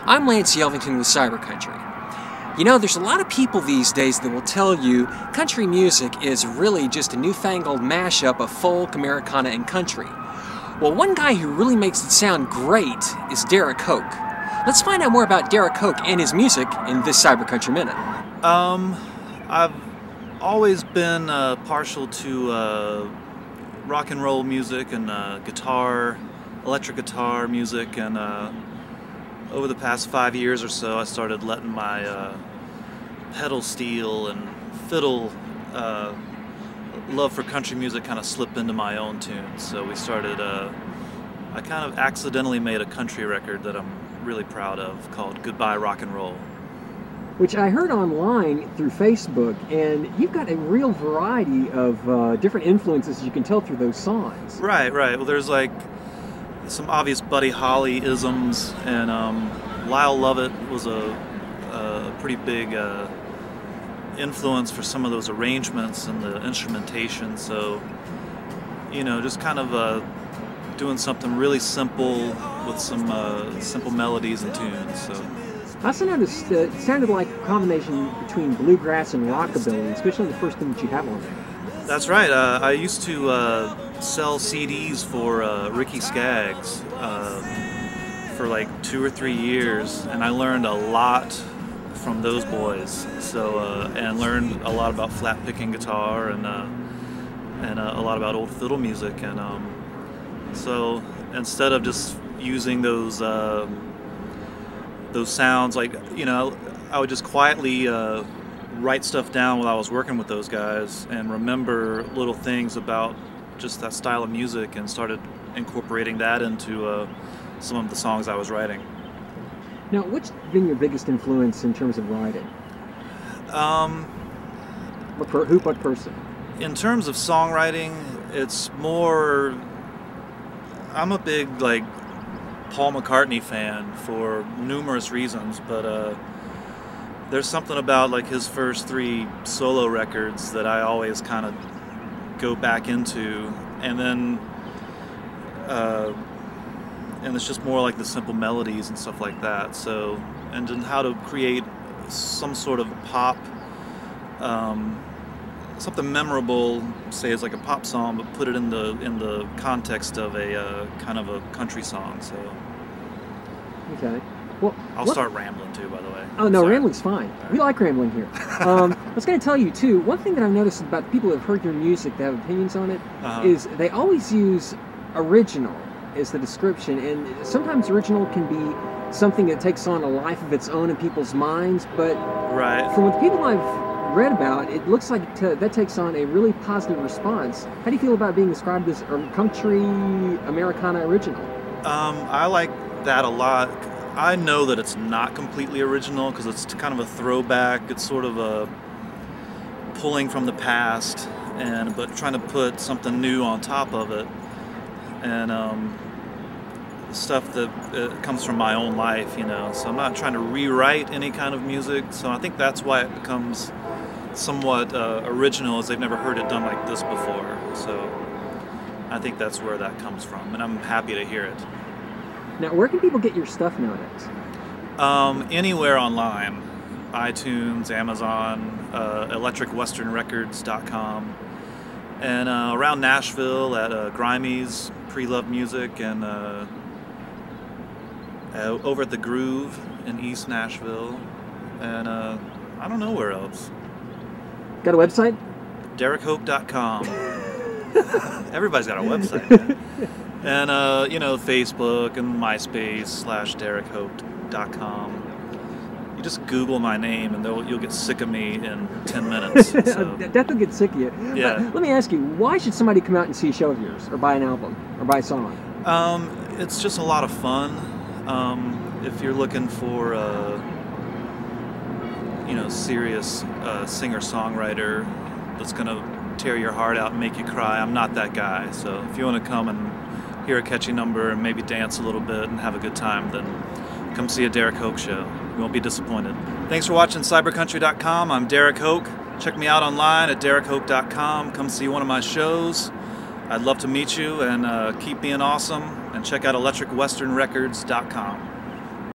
I'm Lance Yelvington with CyberCountry. You know, there's a lot of people these days that will tell you country music is really just a newfangled mashup of folk, Americana, and country. Well, one guy who really makes it sound great is Derek Hoke. Let's find out more about Derek Hoke and his music in this CyberCountry Minute. I've always been partial to rock and roll music and electric guitar music, and over the past 5 years or so I started letting my pedal steel and fiddle love for country music kind of slip into my own tunes. So we started, I kind of accidentally made a country record that I'm really proud of called Goodbye Rock and Roll. Which I heard online through Facebook, and you've got a real variety of different influences you can tell through those songs. Right. Well, there's like some obvious Buddy Holly isms, and Lyle Lovett was a pretty big influence for some of those arrangements and the instrumentation. So, you know, just kind of doing something really simple with some simple melodies and tunes. So. I also noticed it sounded like a combination between bluegrass and rockabilly, especially the first thing that you have on there. That's right. I used to sell CDs for Ricky Skaggs for like 2 or 3 years, and I learned a lot from those boys. So and learned a lot about flat picking guitar and a lot about old fiddle music. And so instead of just using those sounds, like, you know, I would just quietly write stuff down while I was working with those guys and remember little things about just that style of music, and started incorporating that into some of the songs I was writing. Now, what's been your biggest influence in terms of writing? What person? In terms of songwriting, it's more, I'm a big, like, Paul McCartney fan for numerous reasons, but there's something about like his first 3 solo records that I always kind of go back into, and then and it's just more like the simple melodies and stuff like that. So, and then how to create some sort of pop, something memorable, say it's like a pop song, but put it in the context of a kind of a country song. So. Okay. Well, I'll start rambling too, by the way. Oh no, rambling's fine. Right. We like rambling here. I was going to tell you too. One thing that I've noticed about the people that have heard your music, that have opinions on it, is they always use original as the description, and sometimes original can be something that takes on a life of its own in people's minds. But from what the people I've read about, it looks like that takes on a really positive response. How do you feel about being described as a country Americana original? I like that a lot. I know that it's not completely original because it's kind of a throwback. It's sort of a pulling from the past, but trying to put something new on top of it, and stuff that comes from my own life, you know. So I'm not trying to rewrite any kind of music. So I think that's why it becomes somewhat original, as they've never heard it done like this before. So I think that's where that comes from, and I'm happy to hear it. Now, where can people get your stuff nowadays? Anywhere online. iTunes, Amazon, electricwesternrecords.com, and around Nashville at Grimey's Pre-Love Music, and over at The Groove in East Nashville, and I don't know where else. Got a website? DerekHoke.com. Everybody's got a website, man. And, you know, Facebook and MySpace /DerekHoke.com. You just Google my name and you'll get sick of me in 10 minutes. So. That'll get sick of you. Yeah. Let me ask you, why should somebody come out and see a show of yours, or buy an album, or buy a song? It's just a lot of fun. If you're looking for, you know, serious singer-songwriter that's going to tear your heart out and make you cry, I'm not that guy. So if you want to come and hear a catchy number and maybe dance a little bit and have a good time, then come see a Derek Hoke show. You won't be disappointed. Thanks for watching CyberCountry.com. I'm Derek Hoke. Check me out online at DerekHoke.com. Come see one of my shows. I'd love to meet you, and keep being awesome. And check out ElectricWesternRecords.com.